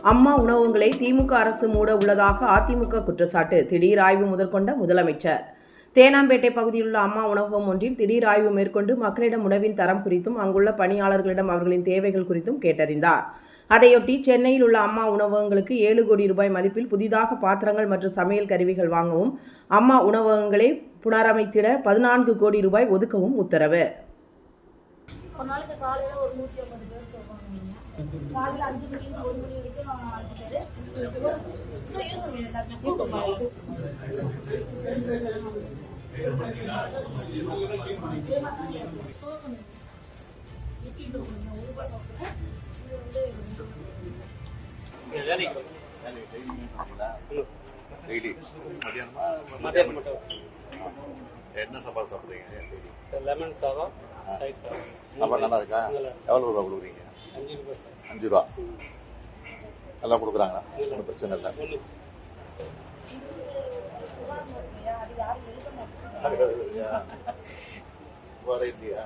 அம்மா உணவகங்களை திமுக அரசு மூட உள்ளதாக அதிமுக குற்றச்சாட்டு. திடீர் ஆய்வு முதற்கொண்ட முதலமைச்சர். தேனாம்பேட்டை பகுதியில் உள்ள அம்மா உணவகம் ஒன்றில் திடீர் ஆய்வு மேற்கொண்டு மக்களிடம் உணவின் தரம் குறித்தும் அங்குள்ள பணியாளர்களிடம் அவர்களின் தேவைகள் குறித்தும் கேட்டறிந்தார். அதையொட்டி சென்னையில் உள்ள அம்மா உணவகங்களுக்கு 7 கோடி ரூபாய் மதிப்பில் புதிதாக பாத்திரங்கள் மற்றும் சமையல் கருவிகள் வாங்கவும், அம்மா உணவகங்களை புனரமைத்திட 14 கோடி ரூபாய் ஒதுக்கவும் உத்தரவு. காலையில் 5 மணிலேருந்து 1 மணி வரைக்கும் நான் 5 பேர் என்ன சாப்பாடு சாப்பிடுறீங்க? லெமன் சாதம், தயிர் சாதம். சாப்பாடு நல்லா இருக்கா? எவ்வளோ ரூபா கொடுக்குறீங்க? 5 ரூபா. நல்லா கொடுக்குறாங்களா? ஒன்றும் பிரச்சனை இல்லை. இல்லையா